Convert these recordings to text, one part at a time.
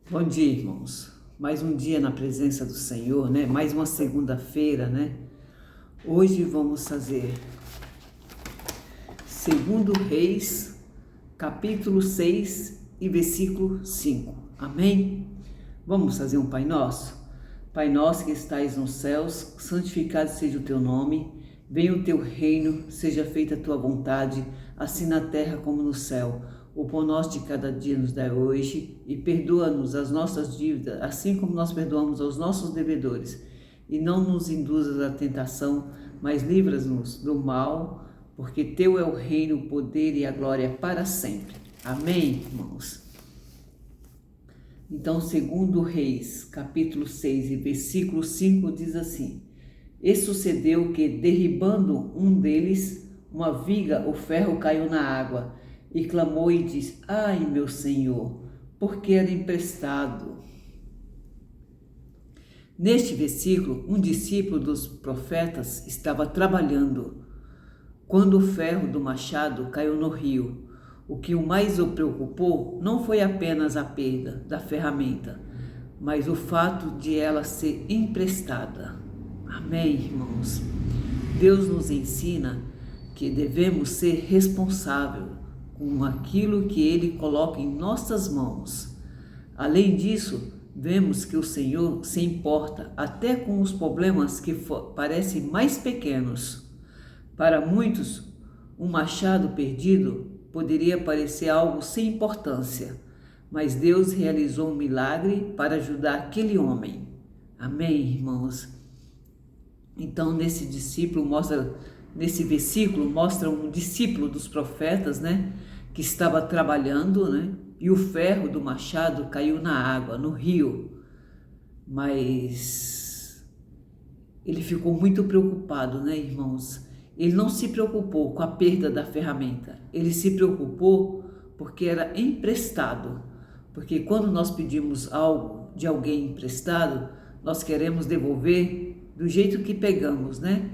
Bom dia, irmãos. Mais um dia na presença do Senhor, né? Mais uma segunda-feira, né? Hoje vamos fazer Segundo Reis, capítulo 6 e versículo 5. Amém? Vamos fazer um Pai Nosso? Pai nosso que estais nos céus, santificado seja o teu nome. Venha o teu reino, seja feita a tua vontade, assim na terra como no céu. O pão nosso de cada dia nos dá hoje, e perdoa-nos as nossas dívidas, assim como nós perdoamos aos nossos devedores. E não nos induzas à tentação, mas livra-nos do mal, porque teu é o reino, o poder e a glória para sempre. Amém, irmãos? Então, segundo Reis, capítulo 6 e versículo 5 diz assim: E sucedeu que, derribando um deles, uma viga, o ferro caiu na água, e clamou e disse: Ai, meu Senhor, porque era emprestado. Neste versículo, um discípulo dos profetas estava trabalhando quando o ferro do machado caiu no rio. O que o mais o preocupou não foi apenas a perda da ferramenta, mas o fato de ela ser emprestada. Amém, irmãos? Deus nos ensina que devemos ser responsáveis com aquilo que Ele coloca em nossas mãos. Além disso, vemos que o Senhor se importa até com os problemas que parecem mais pequenos. Para muitos, um machado perdido poderia parecer algo sem importância, mas Deus realizou um milagre para ajudar aquele homem. Amém, irmãos? Então, nesse versículo mostra um discípulo dos profetas, né, que estava trabalhando, né, e o ferro do machado caiu na água, no rio. Mas ele ficou muito preocupado, né, irmãos? Ele não se preocupou com a perda da ferramenta, ele se preocupou porque era emprestado. Porque quando nós pedimos algo de alguém emprestado, nós queremos devolver do jeito que pegamos, né?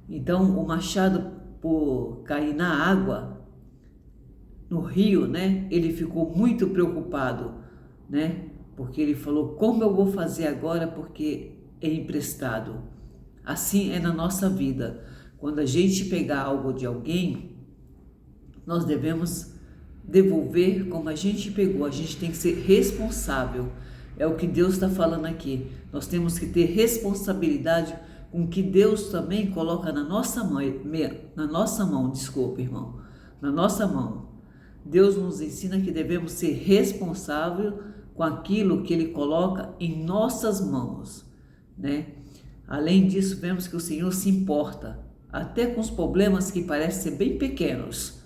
Então, o machado, por cair na água, no rio, né? Ele ficou muito preocupado, né? Porque ele falou: como eu vou fazer agora porque é emprestado? Assim é na nossa vida. Quando a gente pegar algo de alguém, nós devemos devolver como a gente pegou. A gente tem que ser responsável. É o que Deus está falando aqui. Nós temos que ter responsabilidade com o que Deus também coloca na nossa mão, desculpa, irmão, na nossa mão. Deus nos ensina que devemos ser responsáveis com aquilo que Ele coloca em nossas mãos, né? Além disso, vemos que o Senhor se importa até com os problemas que parecem ser bem pequenos.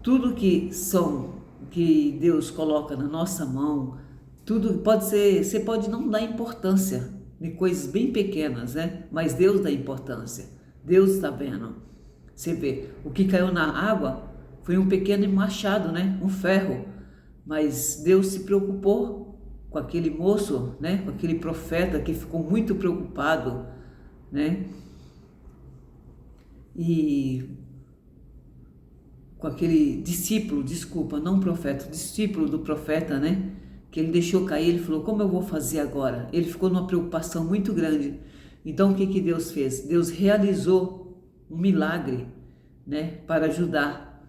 Tudo que Deus coloca na nossa mão, tudo pode ser, você pode não dar importância de coisas bem pequenas, né? Mas Deus dá importância. Deus está vendo. Você vê, o que caiu na água foi um pequeno machado, né? Um ferro. Mas Deus se preocupou com aquele moço, né? Com aquele profeta que ficou muito preocupado, né? E com aquele discípulo, desculpa, não profeta, discípulo do profeta, né? Que ele deixou cair, ele falou: como eu vou fazer agora? Ele ficou numa preocupação muito grande. Então o que Deus fez? Deus realizou um milagre, né? Para ajudar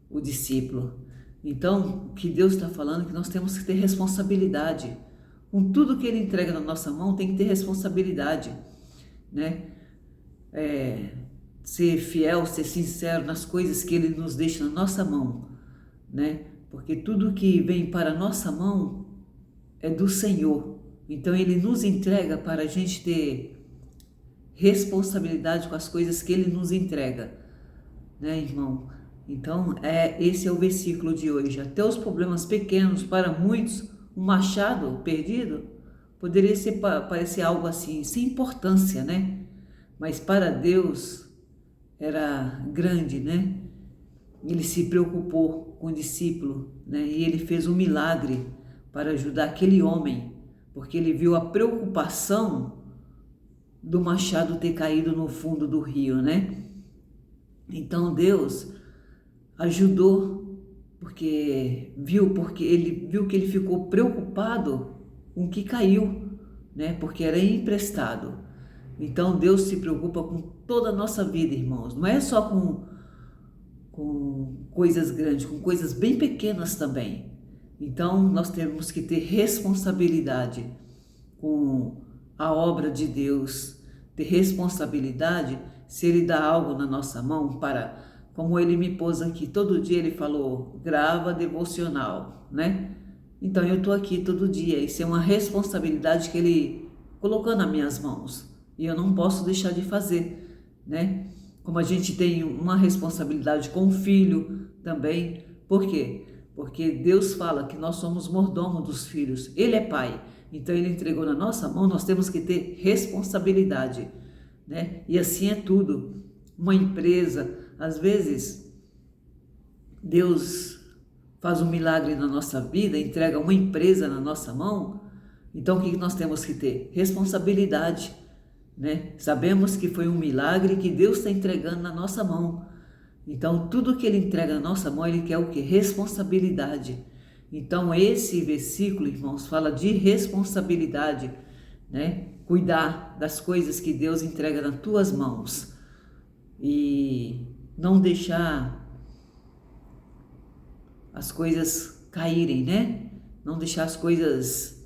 o discípulo. Então o que Deus está falando é que nós temos que ter responsabilidade. Com tudo que Ele entrega na nossa mão, tem que ter responsabilidade, né? Ser fiel, ser sincero nas coisas que Ele nos deixa na nossa mão, né? Porque tudo que vem para a nossa mão é do Senhor. Então Ele nos entrega para a gente ter responsabilidade com as coisas que Ele nos entrega, né, irmão? Então esse é o versículo de hoje. Até os problemas pequenos, para muitos, um machado perdido poderia parecer algo assim, sem importância, né? Mas para Deus era grande, né? Ele se preocupou com o discípulo, né? E ele fez um milagre para ajudar aquele homem, porque ele viu a preocupação do machado ter caído no fundo do rio, né? Então Deus ajudou porque ele viu que ele ficou preocupado com o que caiu, né? Porque era emprestado. Então Deus se preocupa com toda a nossa vida, irmãos. Não é só com coisas grandes, com coisas bem pequenas também. Então nós temos que ter responsabilidade com a obra de Deus, ter responsabilidade se Ele dá algo na nossa mão para, como Ele me pôs aqui, todo dia Ele falou, grava devocional, né? Então eu estou aqui todo dia, isso é uma responsabilidade que Ele colocou nas minhas mãos e eu não posso deixar de fazer, né? Como a gente tem uma responsabilidade com o filho também, por quê? Porque Deus fala que nós somos mordomo dos filhos, Ele é pai, então Ele entregou na nossa mão, nós temos que ter responsabilidade, né? E assim é tudo. Uma empresa, às vezes, Deus faz um milagre na nossa vida, entrega uma empresa na nossa mão, então o que nós temos que ter? Responsabilidade, né? Sabemos que foi um milagre que Deus está entregando na nossa mão. Então, tudo que Ele entrega na nossa mão, Ele quer o quê? Responsabilidade. Então, esse versículo, irmãos, fala de responsabilidade, né? Cuidar das coisas que Deus entrega nas tuas mãos e não deixar as coisas caírem, né? Não deixar as coisas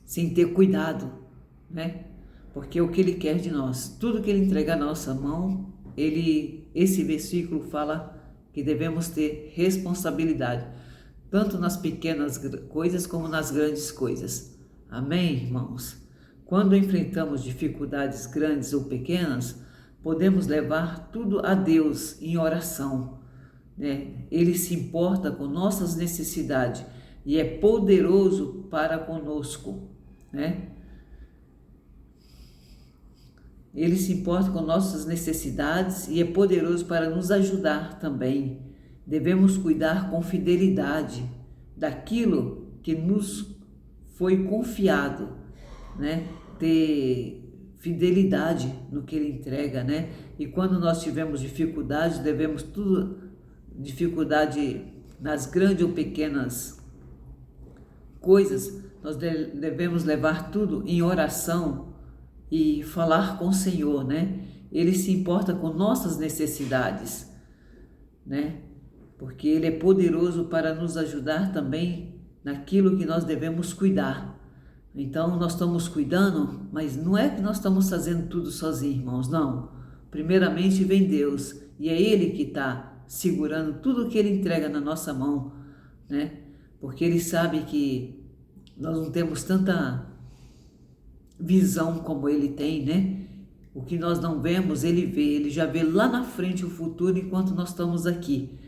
sem ter cuidado, né? Porque o que Ele quer de nós, tudo que Ele entrega na nossa mão, esse versículo fala que devemos ter responsabilidade, tanto nas pequenas coisas como nas grandes coisas. Amém, irmãos? Quando enfrentamos dificuldades grandes ou pequenas, podemos levar tudo a Deus em oração, né? Ele se importa com nossas necessidades e é poderoso para conosco, né? Ele se importa com nossas necessidades e é poderoso para nos ajudar também. Devemos cuidar com fidelidade daquilo que nos foi confiado, né? Ter fidelidade no que Ele entrega, né? E quando nós tivermos dificuldade, dificuldade nas grandes ou pequenas coisas, nós devemos levar tudo em oração e falar com o Senhor, né? Ele se importa com nossas necessidades, né? Porque Ele é poderoso para nos ajudar também naquilo que nós devemos cuidar. Então, nós estamos cuidando, mas não é que nós estamos fazendo tudo sozinhos, irmãos, não. Primeiramente vem Deus, e é Ele que está segurando tudo que Ele entrega na nossa mão, né? Porque Ele sabe que nós não temos tanta visão como Ele tem, né? O que nós não vemos, Ele vê, Ele já vê lá na frente o futuro enquanto nós estamos aqui,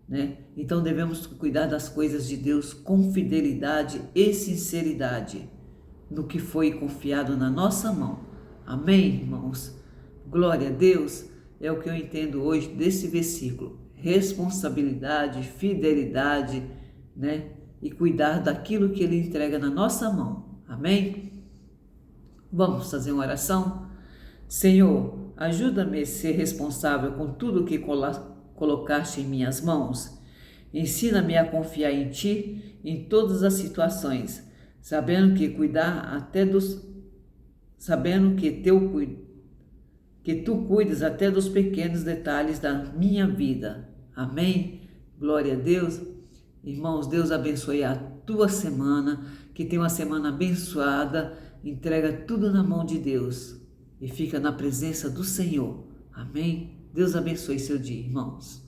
né? Então devemos cuidar das coisas de Deus com fidelidade e sinceridade no que foi confiado na nossa mão. Amém, irmãos? Glória a Deus, é o que eu entendo hoje desse versículo. Responsabilidade, fidelidade, né? E cuidar daquilo que Ele entrega na nossa mão. Amém? Vamos fazer uma oração? Senhor, ajuda-me a ser responsável com tudo que colocaste em minhas mãos. Ensina-me a confiar em Ti em todas as situações, sabendo que Tu cuidas até dos pequenos detalhes da minha vida. Amém? Glória a Deus. Irmãos, Deus abençoe a tua semana, que tenha uma semana abençoada. Entrega tudo na mão de Deus e fica na presença do Senhor. Amém? Deus abençoe seu dia, irmãos.